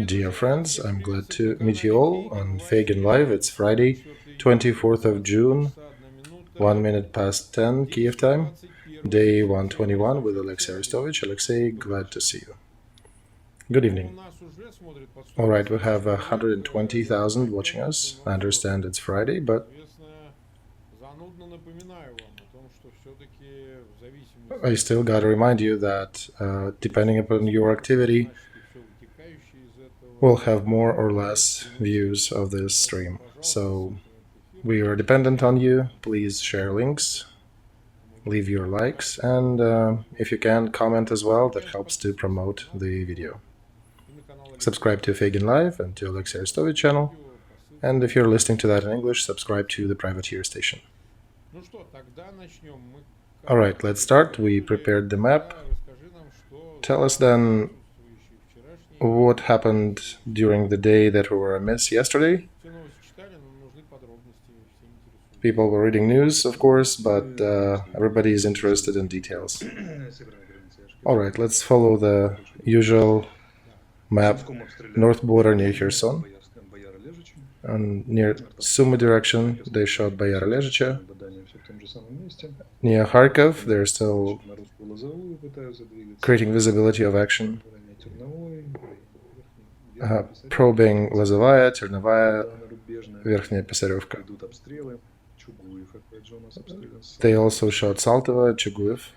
Dear friends, I'm glad to meet you all on Feygin Live. It's Friday, 24th of June, 1 minute past 10 Kiev time, day 121 with Olexiy Arestovych. Olexiy, glad to see you. Good evening. All right, we have 120,000 watching us. I understand it's Friday, but I still gotta remind you that depending upon your activity, we'll have more or less views of this stream. So we are dependent on you. Please share links, leave your likes, and if you can, comment as well. That helps to promote the video. Subscribe to Feygin Live and to Olexiy Arestovych channel. And if you're listening to that in English, subscribe to the privateer station. Alright, let's start. We prepared the map. Tell us then what happened during the day that we were amiss yesterday. People were reading news, of course, but everybody is interested in details. Alright, let's follow the usual map. North border near Kherson. And near Sumy direction, they shot Boyar Olexiy. Near Kharkov, they're still creating visibility of action. Probing Lozovaya, Ternovaya, Verkhnya Pisarevka. They also shot Saltovo, Chuguev.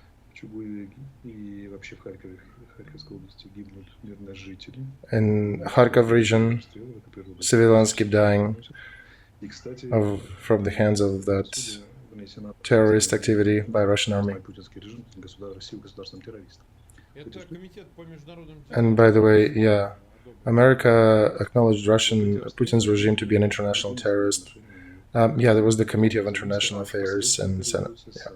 In Kharkov region, civilians keep dying from the hands of that terrorist activity by Russian army. And by the way, yeah, America acknowledged Putin's regime to be an international terrorist. Yeah, there was the Committee of International Affairs and Senate. Yeah.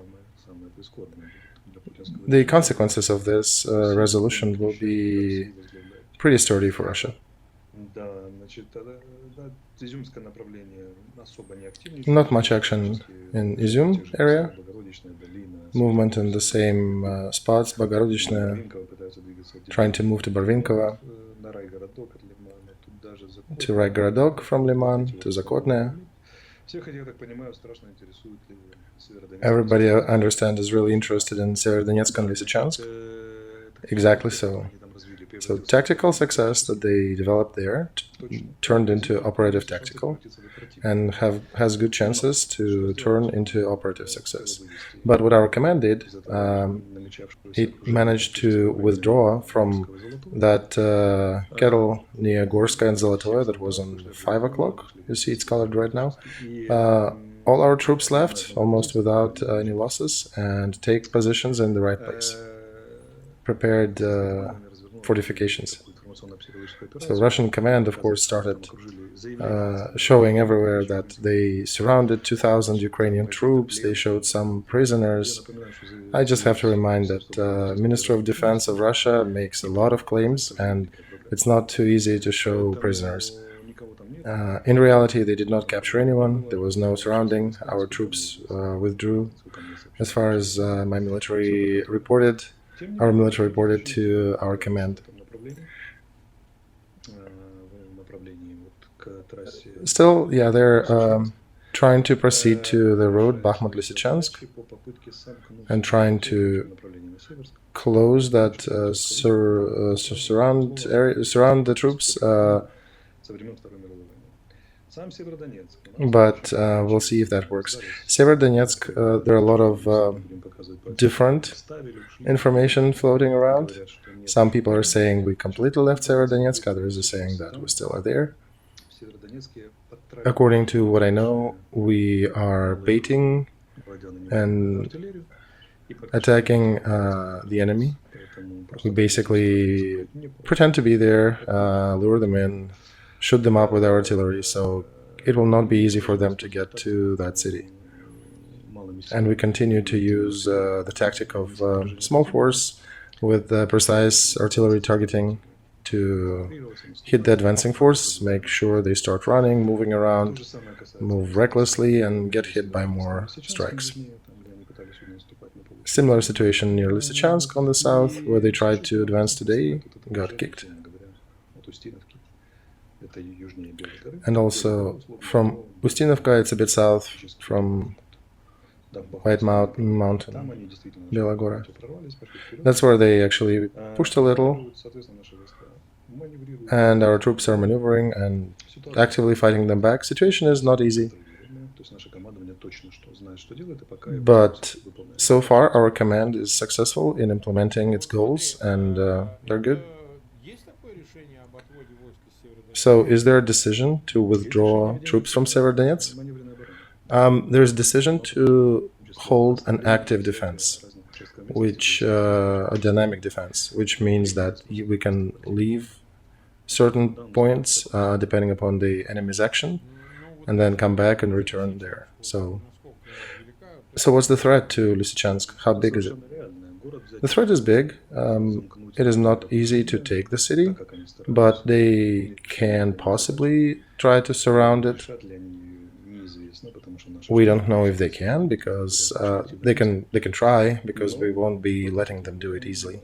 The consequences of this resolution will be pretty sturdy for Russia. Not much action in Izum area. Movement in the same spots. Bogorodichne trying to move to Barvinkovo, to Raigorodok from Liman, to Zakotne. Everybody, I understand, is really interested in Severodonetsk and Lysychansk. Exactly so. So tactical success that they developed there turned into operative tactical and has good chances to turn into operative success. But what our command did, it managed to withdraw from that kettle near Gorska and Zolotoye that was on 5 o'clock. You see it's colored right now. All our troops left, almost without any losses, and take positions in the right place. Prepared fortifications. So Russian command, of course, started showing everywhere that they surrounded 2,000 Ukrainian troops. They showed some prisoners. I just have to remind that Ministry of Defense of Russia makes a lot of claims, and it's not too easy to show prisoners. In reality, they did not capture anyone. There was no surrounding. Our troops withdrew. As far as our military reported to our command. Still, yeah, they're trying to proceed to the road Bakhmut-Lysychansk and trying to close that surround the troops. But we'll see if that works. Severodonetsk, there are a lot of different information floating around. Some people are saying we completely left Severodonetsk, others are saying that we still are there. According to what I know, we are baiting and attacking the enemy. We basically pretend to be there, lure them in, shoot them up with our artillery, so it will not be easy for them to get to that city. And we continue to use the tactic of small force with precise artillery targeting to hit the advancing force, make sure they start running, moving around, move recklessly, and get hit by more strikes. Similar situation near Lysychansk on the south, where they tried to advance today, got kicked. And also from Ustinovka, it's a bit south from White Mountain, Belagora. That's where they actually pushed a little, and our troops are maneuvering and actively fighting them back. Situation is not easy, but so far our command is successful in implementing its goals, and they're good. So is there a decision to withdraw troops from Severodonetsk? There's a decision to hold an active defense, which a dynamic defense, which means that we can leave certain points depending upon the enemy's action, and then come back and return there. So what's the threat to Lysychansk? How big is it? The threat is big. It is not easy to take the city, but they can possibly try to surround it. We don't know if they can, because they can try, because we won't be letting them do it easily.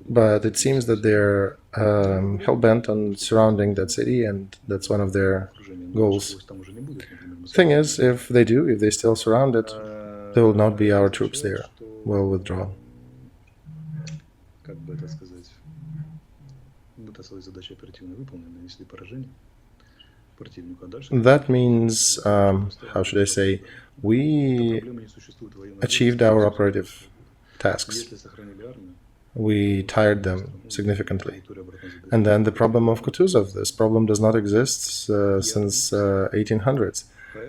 But it seems that they're hell-bent on surrounding that city, and that's one of their goals. Thing is, if they still surround it, there will not be our troops there. We'll withdraw. That means, how should I say, we achieved our operative tasks. We tired them significantly. And then the problem of Kutuzov. This problem does not exist since 1800s.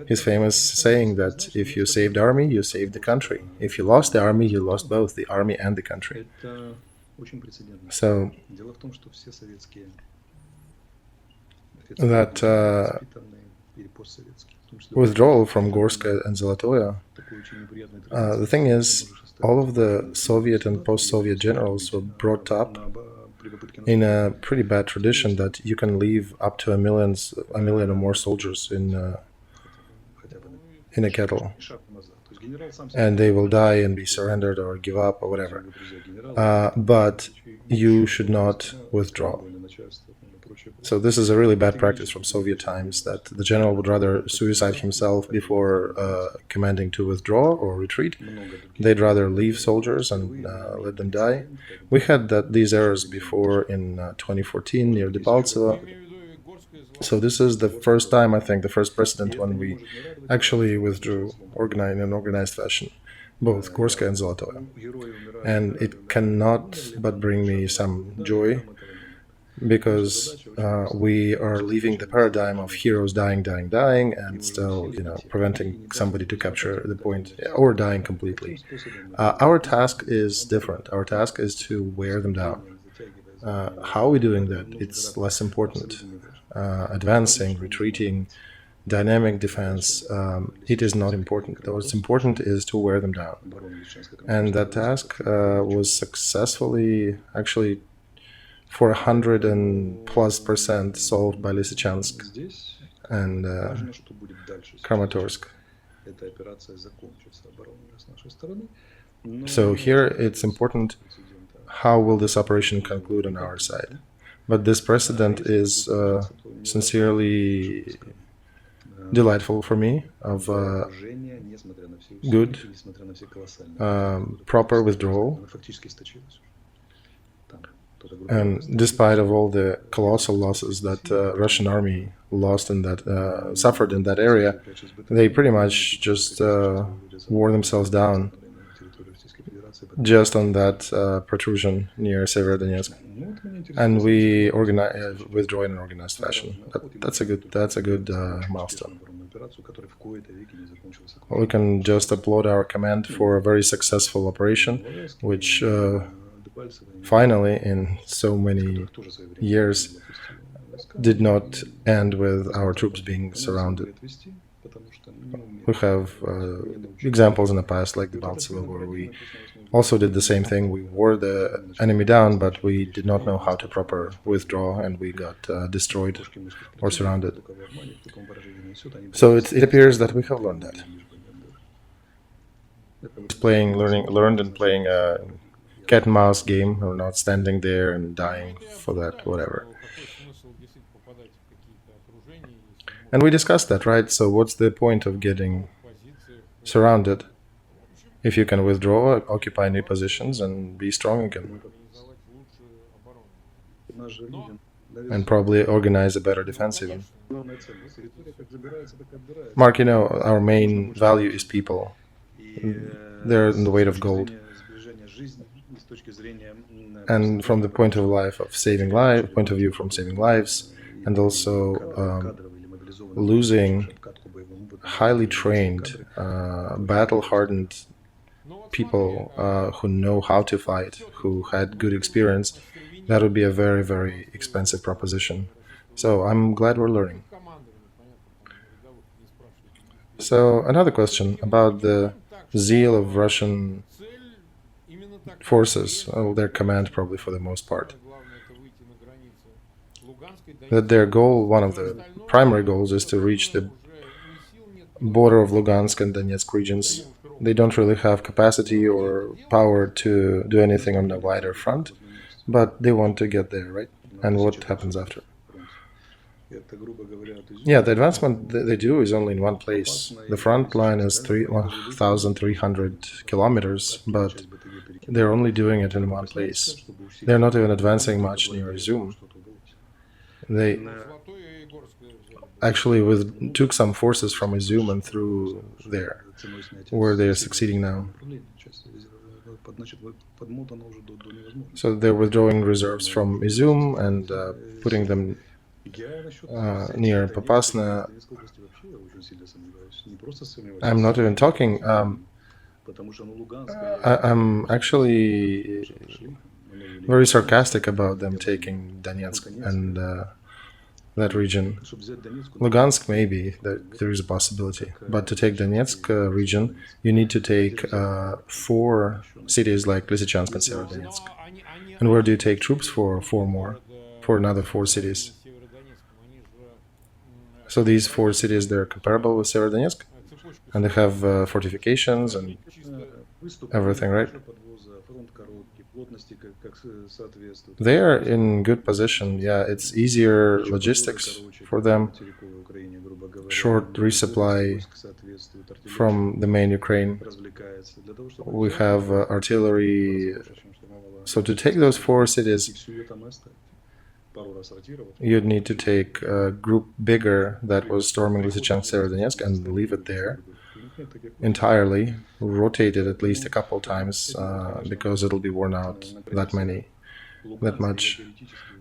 His famous saying that if you saved army, you saved the country. If you lost the army, you lost both the army and the country. So that withdrawal from Gorska and Zolotoya, the thing is, all of the Soviet and post-Soviet generals were brought up in a pretty bad tradition that you can leave up to a million or more soldiers in a kettle, and they will die and be surrendered or give up or whatever. But you should not withdraw. So this is a really bad practice from Soviet times, that the general would rather suicide himself before commanding to withdraw or retreat. They'd rather leave soldiers and let them die. We had these errors before in 2014 near Debaltsevo. So this is the first time, I think, the first precedent when we actually withdrew in an organized fashion, both Gorska and Zolotoya. And it cannot but bring me some joy, because we are leaving the paradigm of heroes dying, and still, preventing somebody to capture the point, or dying completely. Our task is different. Our task is to wear them down. How are we doing that? It's less important. Advancing, retreating, dynamic defense, it is not important. What's important is to wear them down. And that task was successfully, actually, for 100+ % solved by Lysychansk and Kramatorsk. So here it's important, how will this operation conclude on our side? But this precedent is sincerely delightful for me, of good, proper withdrawal. And despite of all the colossal losses that Russian army suffered in that area, they pretty much just wore themselves down just on that protrusion near Severodonetsk, and we withdraw in an organized fashion. That's a good milestone. We can just applaud our command for a very successful operation, which finally, in so many years, did not end with our troops being surrounded. We have examples in the past, like the Debaltsevo, where we also did the same thing. We wore the enemy down, but we did not know how to proper withdraw, and we got destroyed or surrounded. So it appears that we have learned that. Learned and playing a cat and mouse game, or not standing there and dying for that, whatever. And we discussed that, right? So what's the point of getting surrounded if you can withdraw, occupy new positions, and be strong again? And probably organize a better defense even. Mark, our main value is people. They're in the weight of gold. And from the point of view from saving lives, and also losing highly trained, battle-hardened people who know how to fight, who had good experience, that would be a very, very expensive proposition. So I'm glad we're learning. So another question about the zeal of Russian forces, their command probably for the most part. That their goal, one of the primary goals, is to reach the border of Lugansk and Donetsk regions. They don't really have capacity or power to do anything on a wider front, but they want to get there, right? And what happens after? Yeah, the advancement they do is only in one place. The front line is 1,300 kilometers, but they're only doing it in one place. They're not even advancing much near Izum. They actually took some forces from Izum and through there, where they're succeeding now. So they're withdrawing reserves from Izum and putting them near Popasna. I'm not even talking. I'm actually very sarcastic about them taking Donetsk and that region. Lugansk, maybe, there is a possibility. But to take Donetsk region, you need to take 4 cities like Lysychansk and Severodonetsk. And where do you take troops for 4 more? For another 4 cities. So these 4 cities, they're comparable with Severodonetsk? And they have fortifications and everything, right? They are in good position, yeah. It's easier logistics for them, short resupply from the main Ukraine. We have artillery. So to take those 4 cities, you'd need to take a group bigger that was storming Lysychansk, Severodonetsk and leave it there entirely, rotate it at least a couple times because it'll be worn out that much.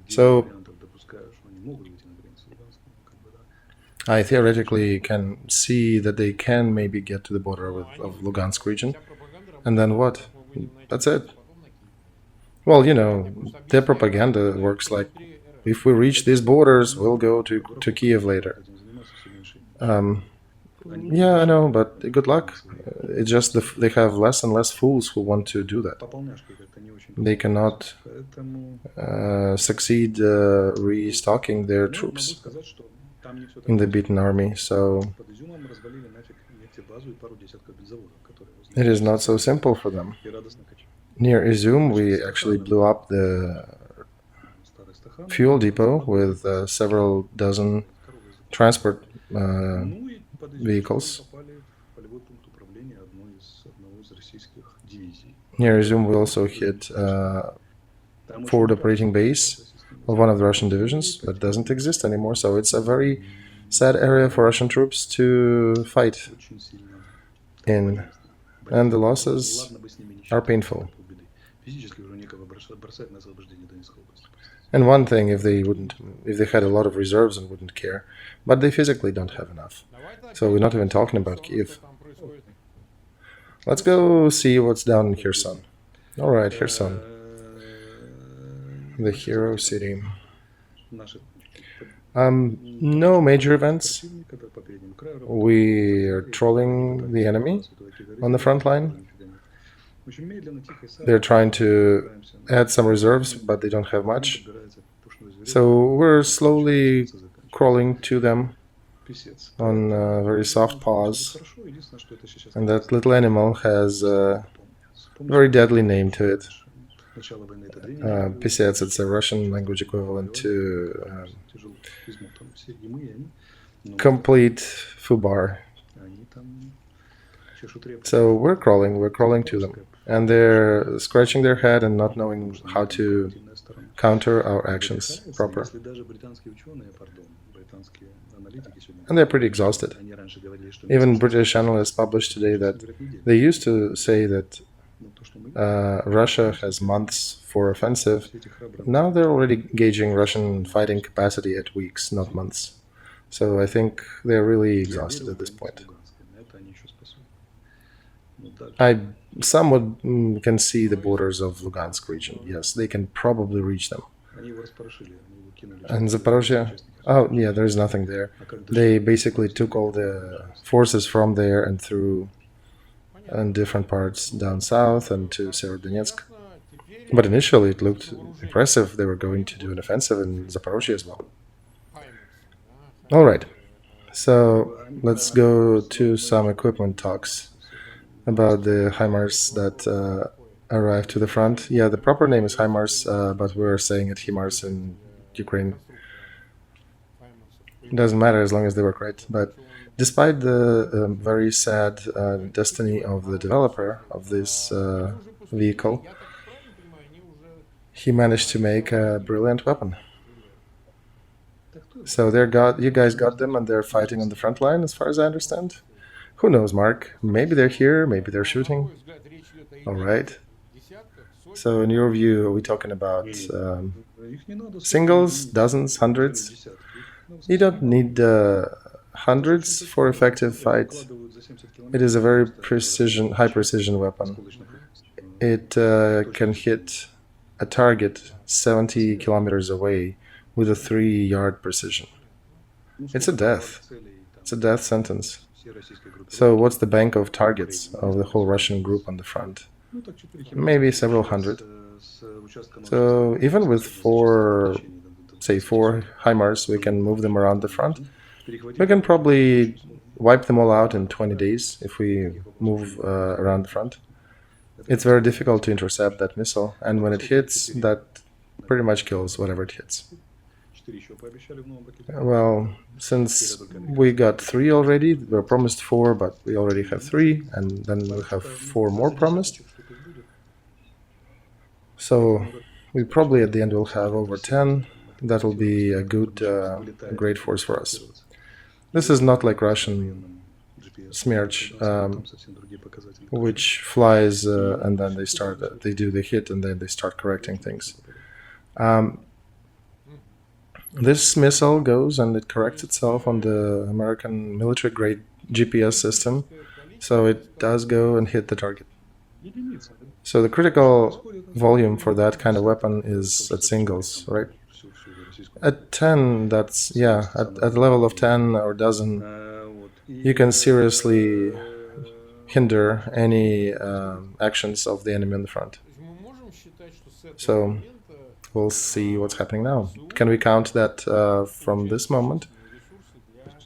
So I theoretically can see that they can maybe get to the border of Lugansk region, and then what? That's it. Well, their propaganda works like, if we reach these borders, we'll go to Kiev later. Yeah, I know, but good luck. It's just they have less and less fools who want to do that. They cannot succeed restocking their troops in the beaten army, so it is not so simple for them. Near Izum, we actually blew up the fuel depot with several dozen transport vehicles. Near Izum, we also hit forward operating base of one of the Russian divisions that doesn't exist anymore. So it's a very sad area for Russian troops to fight in, and the losses are painful. And one thing, if they had a lot of reserves and wouldn't care, but they physically don't have enough. So we're not even talking about Kiev. Let's go see what's down in Kherson. All right, Kherson, the hero city. No major events. We are trolling the enemy on the front line. They're trying to add some reserves, but they don't have much. So we're slowly crawling to them on very soft paws. And that little animal has a very deadly name to it. Pisец, it's a Russian language equivalent to complete foobar. So we're crawling to them. And they're scratching their head and not knowing how to counter our actions proper. And they're pretty exhausted. Even British analysts published today that they used to say that Russia has months for offensive. Now they're already gauging Russian fighting capacity at weeks, not months. So I think they're really exhausted at this point. I somewhat can see the borders of Lugansk region. Yes, they can probably reach them. And Zaporozhye? Oh, yeah, there's nothing there. They basically took all the forces from there and threw in different parts down south and to Severodonetsk. But initially it looked impressive. They were going to do an offensive in Zaporozhye as well. All right, so let's go to some equipment talks about the HIMARS that arrived to the front. Yeah, the proper name is HIMARS, but we're saying it HIMARS in Ukraine. It doesn't matter as long as they work right. But despite the very sad destiny of the developer of this vehicle, he managed to make a brilliant weapon. So you guys got them and they're fighting on the front line, as far as I understand. Who knows, Mark? Maybe they're here, maybe they're shooting. All right. So in your view, are we talking about singles, dozens, hundreds? You don't need hundreds for effective fight. It is a very high precision weapon. It can hit a target 70 kilometers away with a 3-yard precision. It's a death. It's a death sentence. So what's the bank of targets of the whole Russian group on the front? Maybe several hundred. So even with four HIMARS, we can move them around the front. We can probably wipe them all out in 20 days if we move around the front. It's very difficult to intercept that missile, and when it hits, that pretty much kills whatever it hits. Well, since we got 3 already, we were promised 4, but we already have 3, and then we have 4 more promised. So we probably at the end will have over 10. That will be a good, great force for us. This is not like Russian Smerch, which flies and then they do the hit and then they start correcting things. This missile goes and it corrects itself on the American military-grade GPS system, so it does go and hit the target. So the critical volume for that kind of weapon is at singles, right? At 10, that's, yeah, at the level of 10 or dozen, you can seriously hinder any actions of the enemy on the front. So we'll see what's happening now. Can we count that from this moment?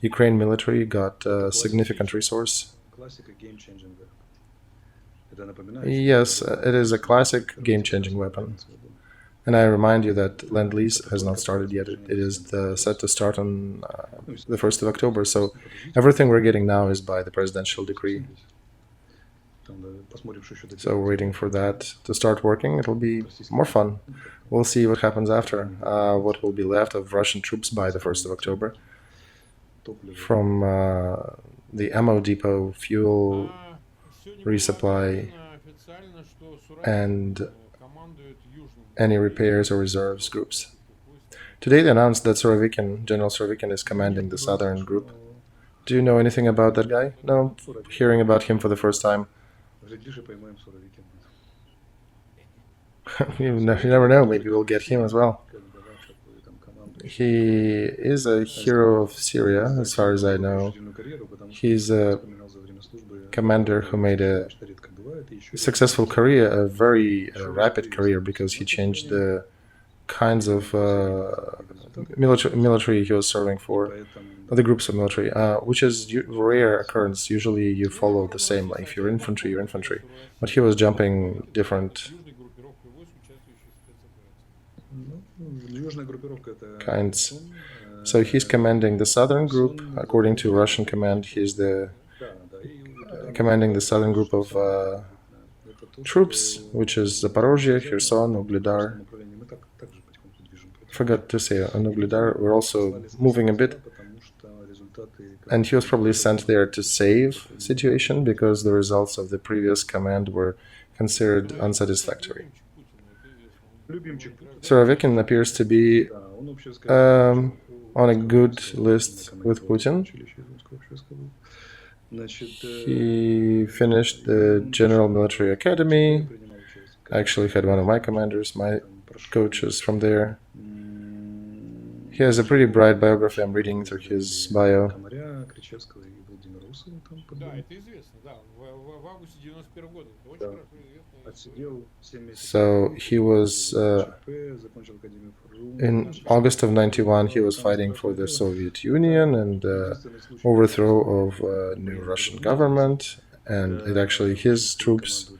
Ukraine military got a significant resource. Yes, it is a classic game-changing weapon. And I remind you that Lend-Lease has not started yet. It is set to start on the 1st of October. So everything we're getting now is by the presidential decree. So we're waiting for that to start working. It'll be more fun. We'll see what happens after. What will be left of Russian troops by the 1st of October. From the ammo depot, fuel resupply, and any repairs or reserves groups. Today they announced that General Surovikin is commanding the southern group. Do you know anything about that guy? No? Hearing about him for the first time. You never know, maybe we'll get him as well. He is a hero of Syria, as far as I know. He's a commander who made a successful career, a very rapid career, because he changed the kinds of military he was serving for, the groups of military, which is rare occurrence. Usually you follow the same, like if you're infantry, you're infantry. But he was jumping different kinds. So he's commanding the southern group. According to Russian command, he's the commanding the southern group of troops, which is Zaporozhye, Kherson, Ugledar. Forgot to say on Ugledar. We're also moving a bit. And he was probably sent there to save situation because the results of the previous command were considered unsatisfactory. Surovikin appears to be on a good list with Putin. He finished the General Military Academy. I actually had one of my commanders, my coaches from there. He has a pretty bright biography. I'm reading through his bio. So he was in August of '91. He was fighting for the Soviet Union and overthrow of new Russian government, and it actually his troops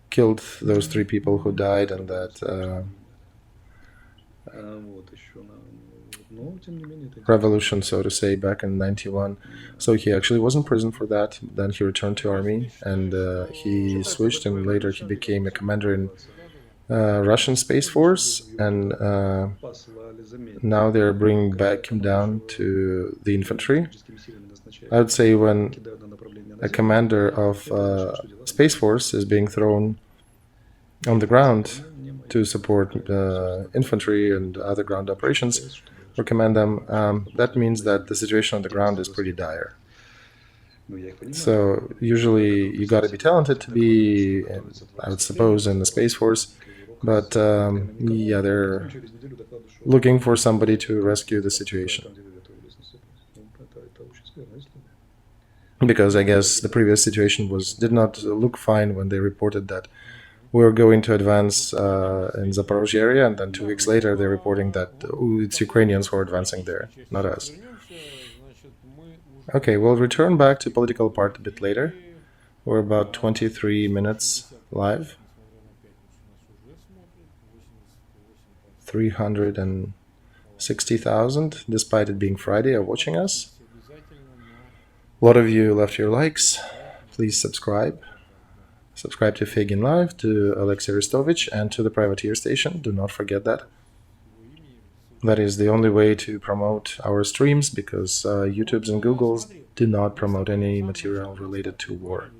killed those 3 people who died in that revolution, so to say, back in '91. So he actually was in prison for that. Then he returned to army and he switched, and later he became a commander in Russian Space Force, and now they're bringing back him down to the infantry. I would say when a commander of Space Force is being thrown on the ground to support infantry and other ground operations or command them, that means that the situation on the ground is pretty dire. So usually you got to be talented to be, I would suppose, in the Space Force, but yeah, they're looking for somebody to rescue the situation. Because I guess the previous situation did not look fine when they reported that we're going to advance in Zaporozhye area, and then 2 weeks later they're reporting that it's Ukrainians who are advancing there, not us. Okay, we'll return back to political part a bit later. We're about 23 minutes live. 360,000, despite it being Friday, are watching us. A lot of you left your likes. Please subscribe. Subscribe to Feygin Live, to Olexiy Arestovych, and to the Privateer Station. Do not forget that. That is the only way to promote our streams, because YouTube's and Google's do not promote any material related to war.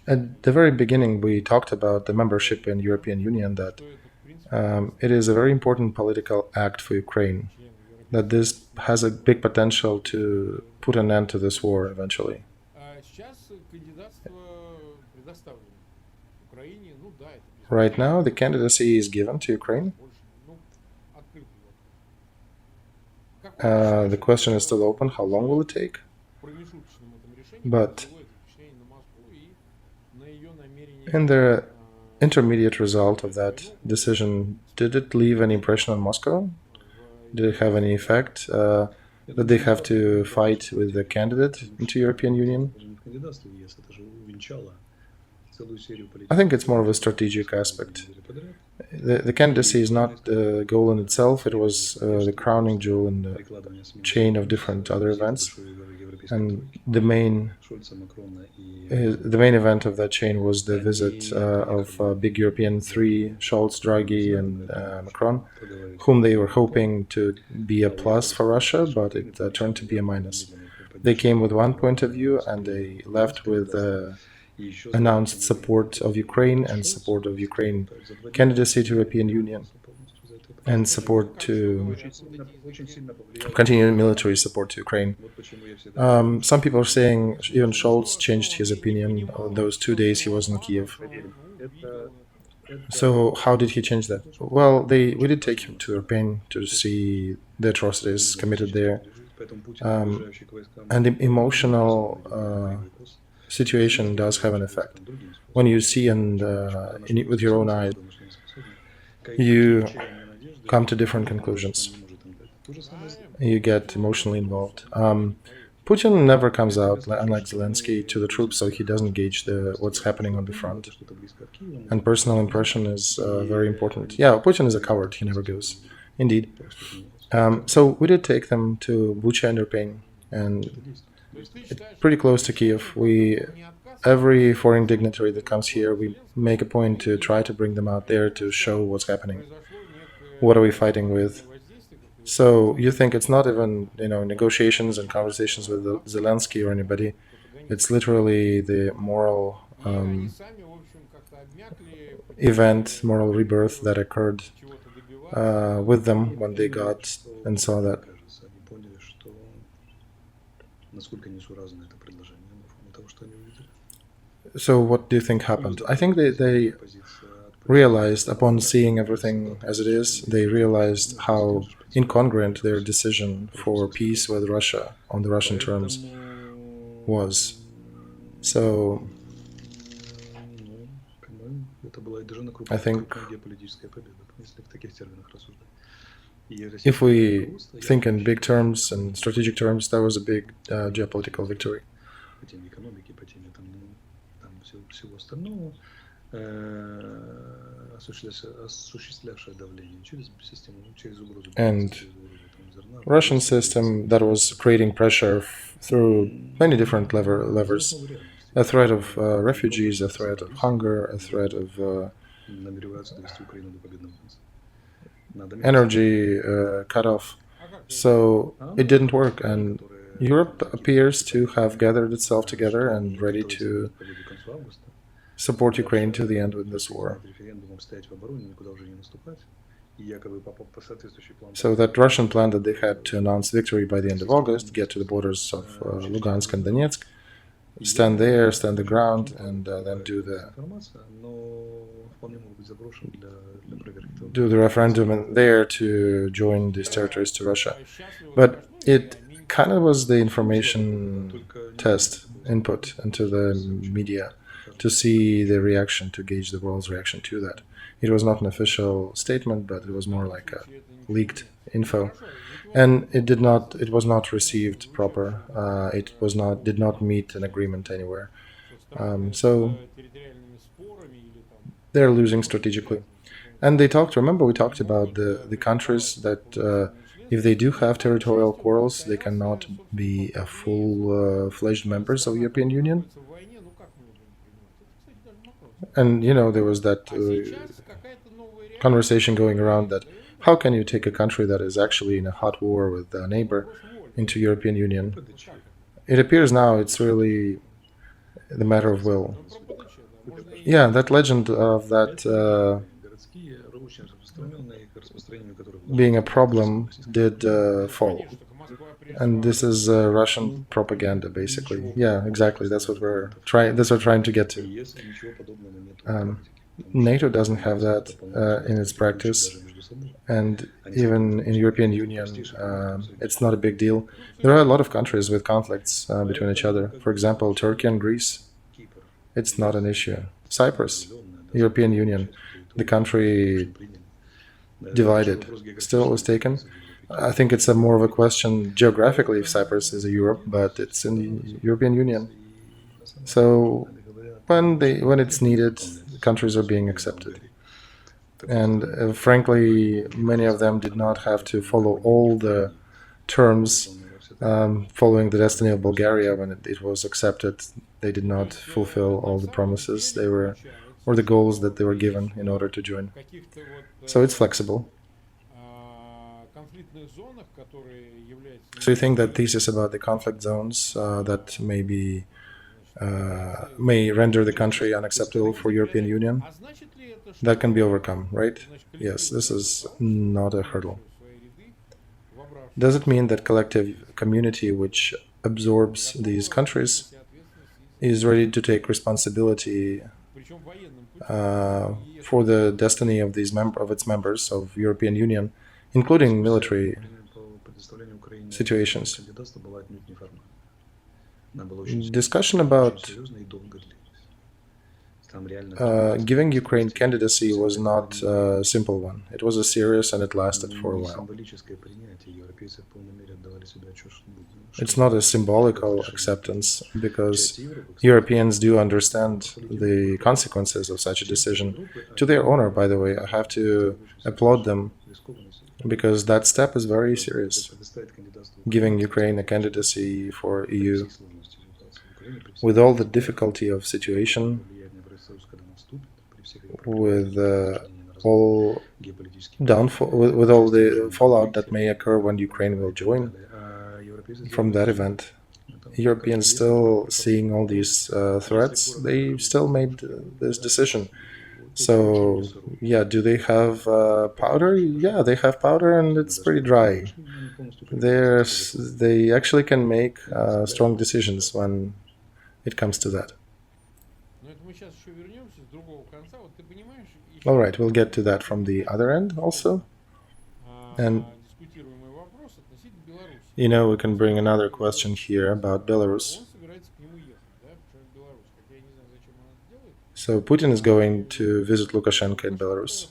At the very beginning, we talked about the membership in European Union, that it is a very important political act for Ukraine, that this has a big potential to put an end to this war eventually. Right now, the candidacy is given to Ukraine. The question is still open, how long will it take? But in the intermediate result of that decision, did it leave any impression on Moscow? Did it have any effect? That they have to fight with the candidate into European Union? I think it's more of a strategic aspect. The candidacy is not the goal in itself. It was the crowning jewel in the chain of different other events. And the main event of that chain was the visit of big European 3, Scholz, Draghi, and Macron, whom they were hoping to be a plus for Russia, but it turned to be a minus. They came with one point of view, and they left with announced support of Ukraine and support of Ukraine candidacy to European Union, and support to continue military support to Ukraine. Some people are saying even Scholz changed his opinion on those 2 days he was in Kiev. So how did he change that? Well, we did take him to Irpin to see the atrocities committed there, and the emotional situation does have an effect. When you see with your own eyes, you come to different conclusions. You get emotionally involved. Putin never comes out, unlike Zelensky, to the troops, so he doesn't gauge what's happening on the front. And personal impression is very important. Yeah, Putin is a coward. He never goes. Indeed. So we did take them to Bucha and Irpin, and it's pretty close to Kiev. Every foreign dignitary that comes here, we make a point to try to bring them out there to show what's happening. What are we fighting with? So you think it's not even, negotiations and conversations with Zelensky or anybody. It's literally the moral event, moral rebirth that occurred with them when they got and saw that. So what do you think happened? I think they realized, upon seeing everything as it is, they realized how incongruent their decision for peace with Russia on the Russian terms was. So I think if we think in big terms and strategic terms, that was a big geopolitical victory. And Russian system that was creating pressure through many different levers, a threat of refugees, a threat of hunger, a threat of energy cutoff. So it didn't work, and Europe appears to have gathered itself together and ready to support Ukraine to the end with this war. So that Russian plan that they had to announce victory by the end of August, get to the borders of Lugansk and Donetsk, stand there, stand the ground, and then do the referendum there to join these territories to Russia. But it kind of was the information test input into the media to see the reaction, to gauge the world's reaction to that. It was not an official statement, but it was more like a leaked info, and it was not received proper. Did not meet an agreement anywhere. So they're losing strategically. And they remember we talked about the countries that if they do have territorial quarrels, they cannot be a full-fledged members of the European Union. And, there was that conversation going around that how can you take a country that is actually in a hot war with a neighbor into European Union? It appears now it's really the matter of will. Yeah, that legend of that being a problem did fall. And this is Russian propaganda, basically. Yeah, exactly. That's what we're trying to get to. NATO doesn't have that in its practice, and even in European Union, it's not a big deal. There are a lot of countries with conflicts between each other. For example, Turkey and Greece. It's not an issue. Cyprus, European Union, the country divided, still was taken. I think it's more of a question geographically if Cyprus is a Europe, but it's in the European Union. So when it's needed, countries are being accepted. And frankly, many of them did not have to follow all the terms following the destiny of Bulgaria when it was accepted. They did not fulfill all the promises or the goals that they were given in order to join. So it's flexible. So you think that thesis about the conflict zones that may render the country unacceptable for European Union, that can be overcome, right? Yes, this is not a hurdle. Does it mean that collective community which absorbs these countries is ready to take responsibility for the destiny of its members of European Union, including military situations? Discussion about giving Ukraine candidacy was not a simple one. It was a serious and it lasted for a while. It's not a symbolical acceptance because Europeans do understand the consequences of such a decision. To their honor, by the way, I have to applaud them because that step is very serious. Giving Ukraine a candidacy for EU with all the difficulty of situation, with all the fallout that may occur when Ukraine will join from that event. Europeans still seeing all these threats, they still made this decision. So, yeah, do they have powder? Yeah, they have powder and it's pretty dry. They actually can make strong decisions when it comes to that. All right, we'll get to that from the other end also. And, you know, we can bring another question here about Belarus. So Putin is going to visit Lukashenko in Belarus.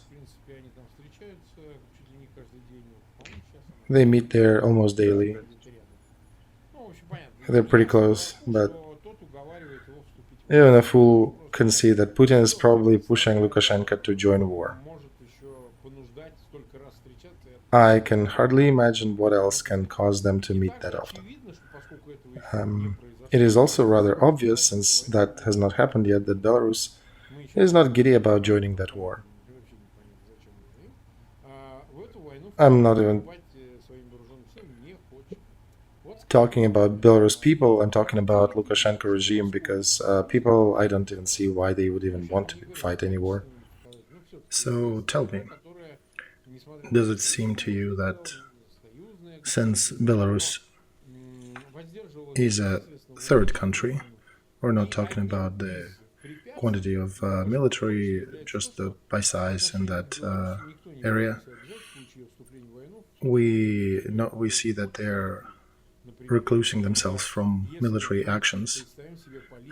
They meet there almost daily. They're pretty close, but even a fool can see that Putin is probably pushing Lukashenko to join war. I can hardly imagine what else can cause them to meet that often. It is also rather obvious, since that has not happened yet, that Belarus is not giddy about joining that war. I'm not even talking about Belarus people, I'm talking about Lukashenko regime, because people, I don't even see why they would even want to fight any war. So tell me, does it seem to you that since Belarus is a third country, we're not talking about the quantity of military, just by size in that area, we see that they're reclusing themselves from military actions,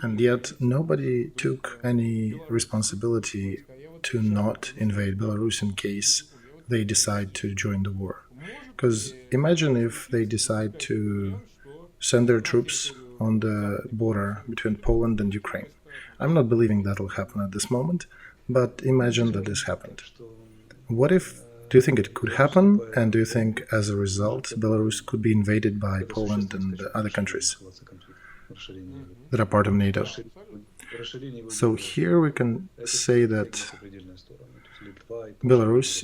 and yet nobody took any responsibility to not invade Belarus in case they decide to join the war. Because imagine if they decide to send their troops on the border between Poland and Ukraine. I'm not believing that will happen at this moment, but imagine that this happened. What if, do you think it could happen, and do you think as a result Belarus could be invaded by Poland and other countries that are part of NATO? So here we can say that Belarus,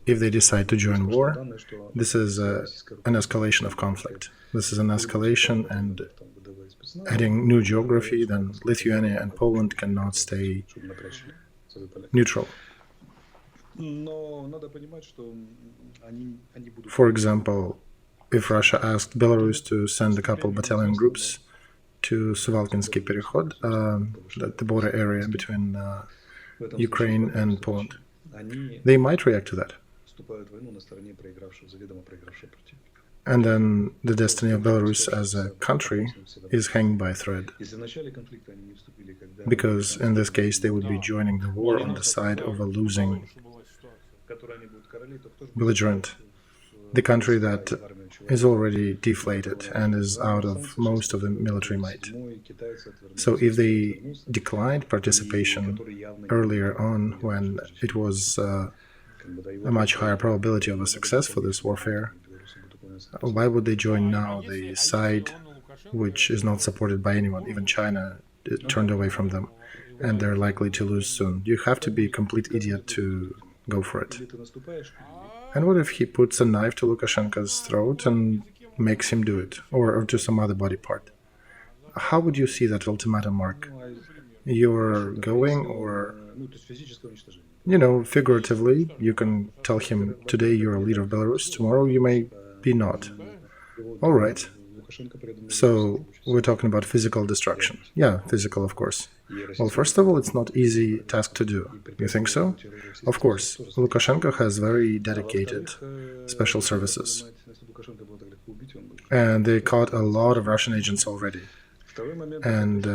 if they decide to join war, this is an escalation of conflict. This is an escalation, and adding new geography, then Lithuania and Poland cannot stay neutral. For example, if Russia asked Belarus to send a couple battalion groups to Suwalkinsky Perekhod, the border area between Ukraine and Poland, they might react to that. And then the destiny of Belarus as a country is hanging by a thread. Because in this case they would be joining the war on the side of a losing belligerent, the country that is already deflated and is out of most of the military might. So if they declined participation earlier on, when it was a much higher probability of a success for this warfare, why would they join now the side which is not supported by anyone? Even China turned away from them, and they're likely to lose soon. You have to be a complete idiot to go for it. And what if he puts a knife to Lukashenko's throat and makes him do it, or to some other body part? How would you see that ultimatum, Mark? You're going, or, figuratively, you can tell him, today you're a leader of Belarus, tomorrow you may be not. All right. So we're talking about physical destruction. Yeah, physical, of course. Well, first of all, it's not easy task to do. You think so? Of course. Lukashenko has very dedicated special services. And they caught a lot of Russian agents already. And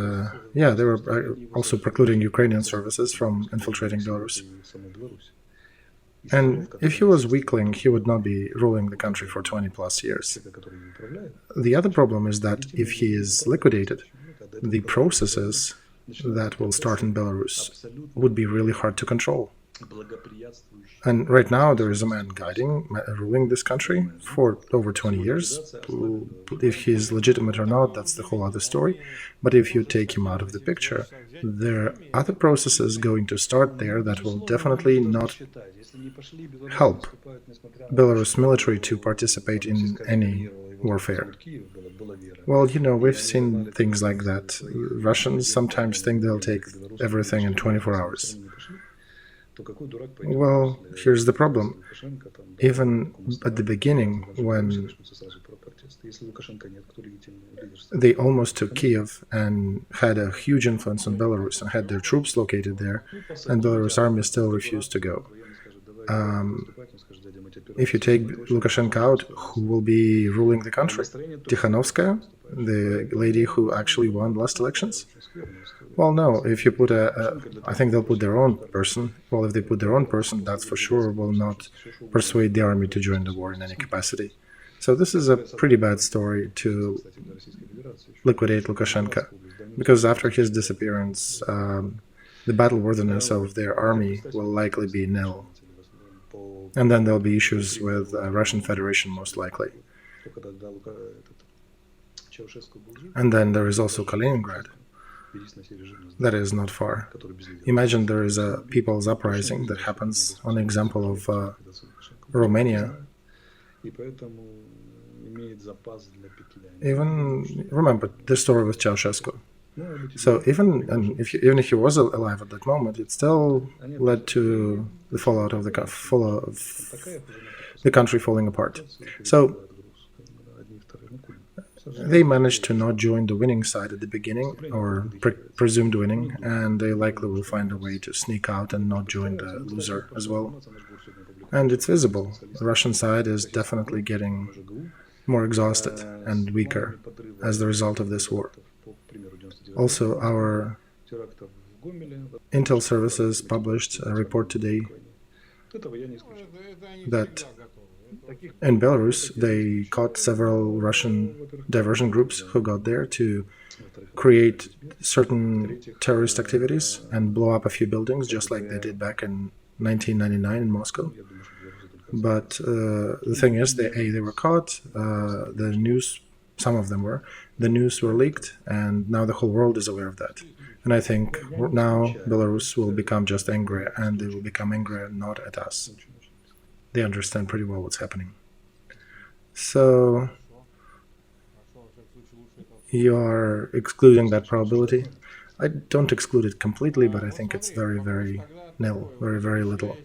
yeah, they were also precluding Ukrainian services from infiltrating Belarus. And if he was weakling, he would not be ruling the country for 20 plus years. The other problem is that if he is liquidated, the processes that will start in Belarus would be really hard to control. And right now there is a man ruling this country for over 20 years. If he is legitimate or not, that's the whole other story. But if you take him out of the picture, there are other processes going to start there that will definitely not help Belarus military to participate in any warfare. Well, we've seen things like that. Russians sometimes think they'll take everything in 24 hours. Well, here's the problem. Even at the beginning, when they almost took Kiev and had a huge influence on Belarus and had their troops located there, and Belarus army still refused to go. If you take Lukashenko out, who will be ruling the country? Tikhanovskaya, the lady who actually won last elections? Well, no. If you put I think they'll put their own person. Well, if they put their own person, that's for sure will not persuade the army to join the war in any capacity. So this is a pretty bad story to liquidate Lukashenko, because after his disappearance, the battle worthiness of their army will likely be nil. And then there'll be issues with Russian Federation, most likely. And then there is also Kaliningrad. That is not far. Imagine there is a people's uprising that happens on the example of Romania. Even remember the story with Ceausescu. So even if he was alive at that moment, it still led to the fallout of the country falling apart. So they managed to not join the winning side at the beginning, or presumed winning, and they likely will find a way to sneak out and not join the loser as well. And it's visible. The Russian side is definitely getting more exhausted and weaker as the result of this war. Also, our intel services published a report today that in Belarus they caught several Russian diversion groups who got there to create certain terrorist activities and blow up a few buildings, just like they did back in 1999 in Moscow. But the thing is, they were caught, the news, some of them were, the news were leaked, and now the whole world is aware of that. And I think now Belarus will become just angry, and they will become angry not at us. They understand pretty well what's happening. So you are excluding that probability? I don't exclude it completely, but I think it's very, very nil, very, very little.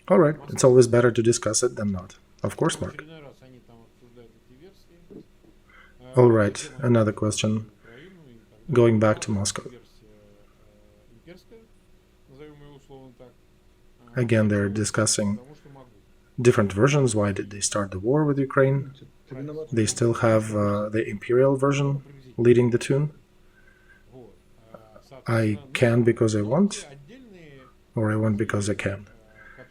All right, it's always better to discuss it than not. Of course, Mark. All right, another question. Going back to Moscow. Again, they're discussing different versions. Why did they start the war with Ukraine? They still have the imperial version leading the tune. I can because I want, or I want because I can.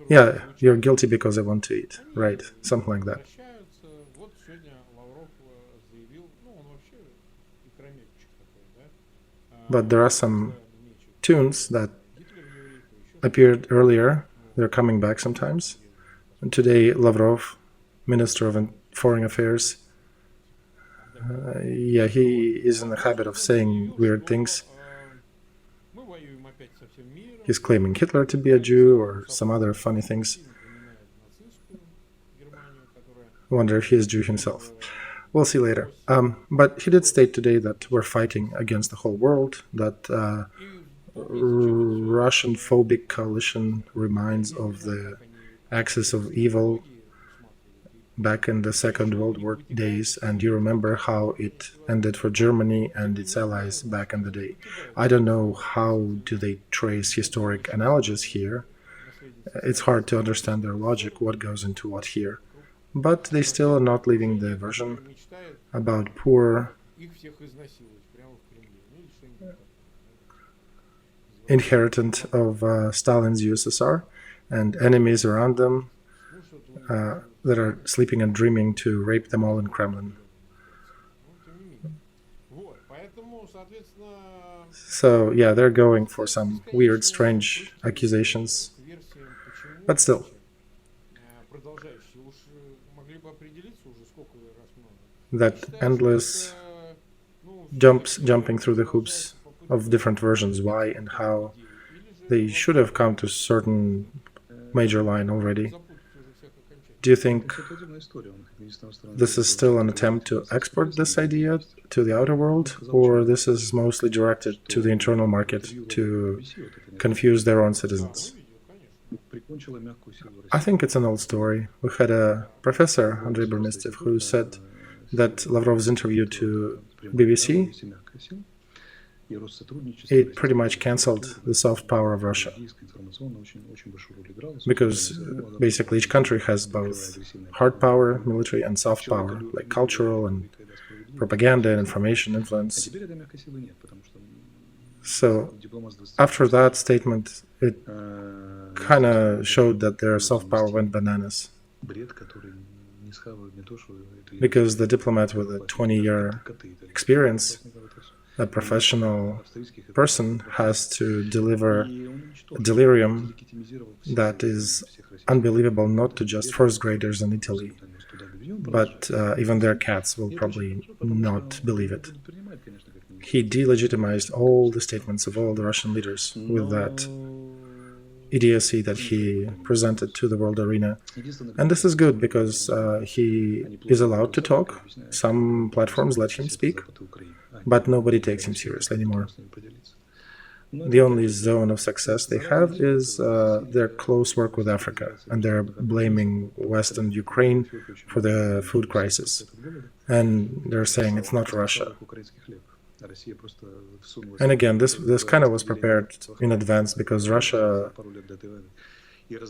Yeah, you're guilty because I want to eat. Right, something like that. But there are some tunes that appeared earlier. They're coming back sometimes. And today, Lavrov, Minister of Foreign Affairs, yeah, he is in the habit of saying weird things. He's claiming Hitler to be a Jew or some other funny things. I wonder if he is Jew himself. We'll see later. But he did state today that we're fighting against the whole world, that Russian phobic coalition reminds of the axis of evil back in the Second World War days, and you remember how it ended for Germany and its allies back in the day. I don't know how do they trace historic analogies here. It's hard to understand their logic, what goes into what here. But they still are not leaving the version about poor inheritant of Stalin's USSR, and enemies around them that are sleeping and dreaming to rape them all in Kremlin. So yeah, they're going for some weird, strange accusations, but still. That endless jumping through the hoops of different versions, why and how, they should have come to a certain major line already. Do you think this is still an attempt to export this idea to the outer world, or this is mostly directed to the internal market to confuse their own citizens? I think it's an old story. We had a professor, Andrei Burmistiev, who said that Lavrov's interview to BBC, it pretty much cancelled the soft power of Russia, because basically each country has both hard power, military, and soft power, like cultural and propaganda and information influence. So after that statement, it kind of showed that their soft power went bananas, because the diplomat with a 20-year experience, a professional person, has to deliver a delirium that is unbelievable, not to just first graders in Italy, but even their cats will probably not believe it. He delegitimized all the statements of all the Russian leaders with that idiocy that he presented to the world arena. And this is good, because he is allowed to talk. Some platforms let him speak, but nobody takes him seriously anymore. The only zone of success they have is their close work with Africa, and they're blaming West and Ukraine for the food crisis. And they're saying it's not Russia. And again, this kind of was prepared in advance, because Russia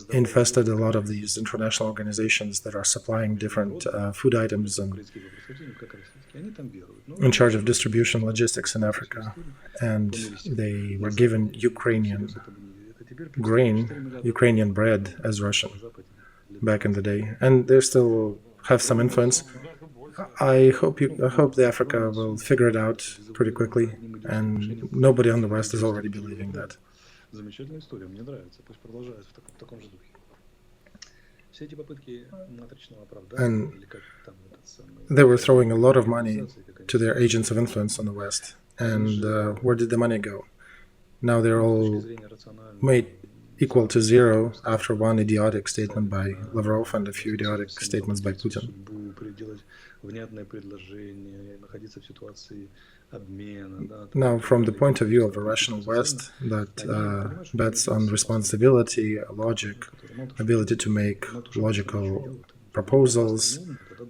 infested a lot of these international organizations that are supplying different food items and in charge of distribution logistics in Africa. And they were given Ukrainian grain, Ukrainian bread as Russian back in the day. And they still have some influence. I hope the Africa will figure it out pretty quickly, and nobody on the West is already believing that. And they were throwing a lot of money to their agents of influence on the West. And where did the money go? Now they're all made equal to zero after one idiotic statement by Lavrov and a few idiotic statements by Putin. Now, from the point of view of a rational West that bets on responsibility, logic, ability to make logical proposals,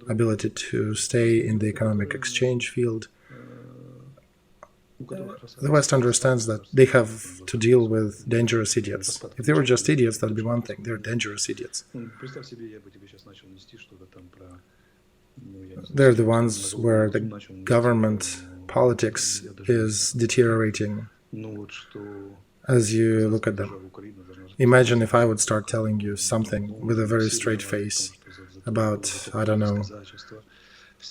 ability to stay in the economic exchange field, the West understands that they have to deal with dangerous idiots. If they were just idiots, that would be one thing. They're dangerous idiots. They're the ones where the government politics is deteriorating as you look at them. Imagine if I would start telling you something with a very straight face about, I don't know,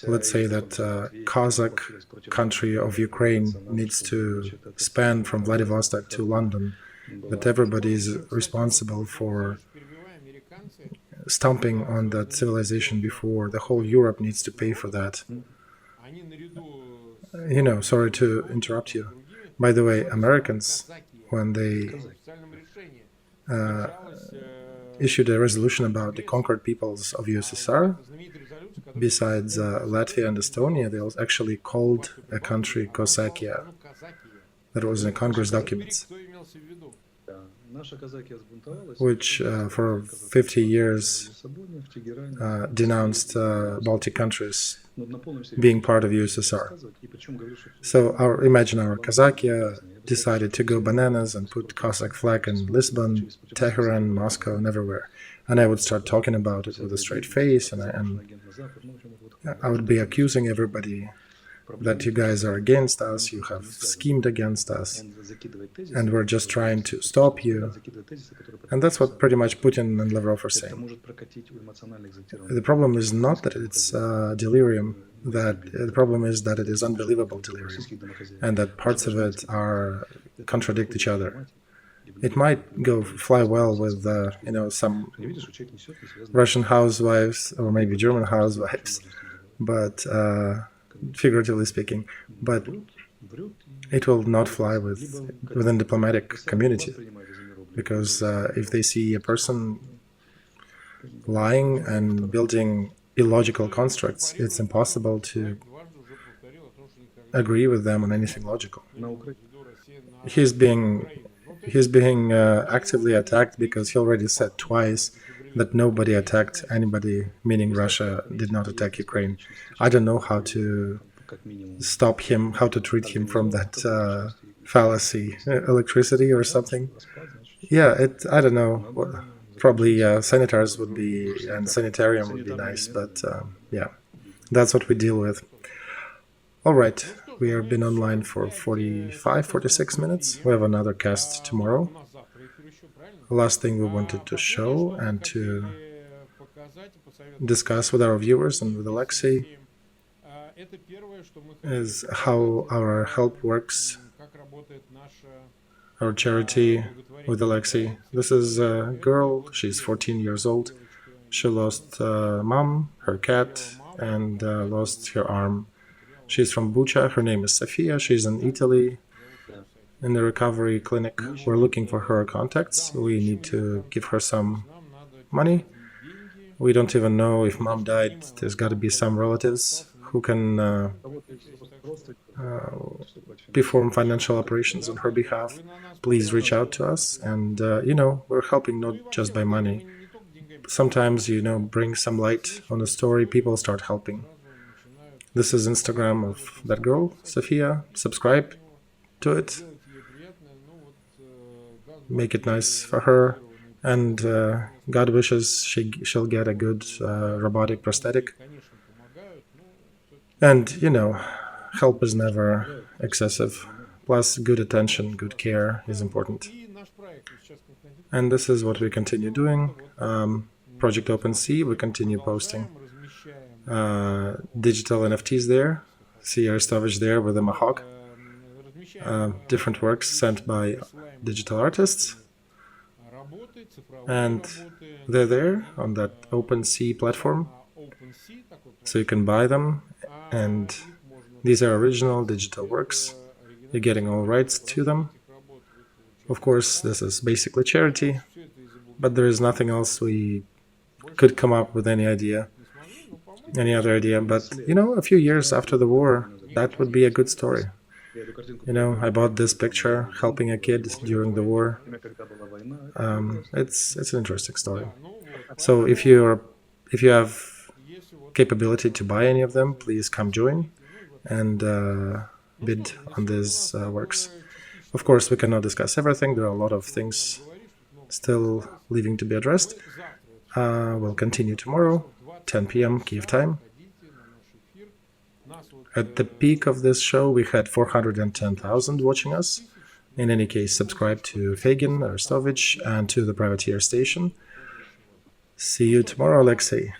let's say that Kazakh country of Ukraine needs to span from Vladivostok to London, but everybody is responsible for stomping on that civilization before. The whole Europe needs to pay for that. You know, sorry to interrupt you. By the way, Americans, when they issued a resolution about the conquered peoples of USSR, besides Latvia and Estonia, they actually called a country Kosakia. That was in the Congress documents, which for 50 years denounced Baltic countries being part of USSR. So imagine our Kazakia decided to go bananas and put Cossack flag in Lisbon, Tehran, Moscow, and everywhere. And I would start talking about it with a straight face, and I would be accusing everybody that you guys are against us, you have schemed against us, and we're just trying to stop you. And that's what pretty much Putin and Lavrov are saying. The problem is not that it's delirium, that the problem is that it is unbelievable delirium, and that parts of it contradict each other. It might fly well with some Russian housewives or maybe German housewives, but figuratively speaking, but it will not fly within diplomatic community, because if they see a person lying and building illogical constructs, it's impossible to agree with them on anything logical. He's being actively attacked because he already said twice that nobody attacked anybody, meaning Russia did not attack Ukraine. I don't know how to stop him, how to treat him from that fallacy, electricity or something. Yeah, I don't know. Probably senators would be, and sanitarium would be nice, but yeah, that's what we deal with. All right, we have been online for 46 minutes. We have another cast tomorrow. The last thing we wanted to show and to discuss with our viewers and with Olexiy is how our help works, our charity with Olexiy. This is a girl, she's 14 years old. She lost mom, her cat, and lost her arm. She's from Bucha, her name is Sofia, she's in Italy, in the recovery clinic. We're looking for her contacts. We need to give her some money. We don't even know if mom died. There's got to be some relatives who can perform financial operations on her behalf. Please reach out to us. And, we're helping not just by money. Sometimes, bring some light on a story, people start helping. This is Instagram of that girl, Sofia. Subscribe to it. Make it nice for her. And God wishes she'll get a good robotic prosthetic. And, help is never excessive. Plus, good attention, good care is important. And this is what we continue doing. Project OpenSea, we continue posting digital NFTs there. See Arestovych there with a mahawk. Different works sent by digital artists. And they're there on that OpenSea platform. So you can buy them. And these are original digital works. You're getting all rights to them. Of course, this is basically charity, but there is nothing else we could come up with any other idea. But, a few years after the war, that would be a good story. I bought this picture helping a kid during the war. It's an interesting story. So if you have capability to buy any of them, please come join and bid on these works. Of course, we cannot discuss everything. There are a lot of things still leaving to be addressed. We'll continue tomorrow, 10 p.m. Kiev time. At the peak of this show, we had 410,000 watching us. In any case, subscribe to Feygin, Arestovych, and to the Privateer station. See you tomorrow, Olexiy.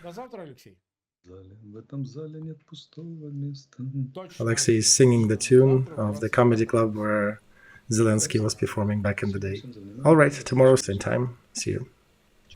Olexiy is singing the tune of the comedy club where Zelensky was performing back in the day. All right, tomorrow same time. See you.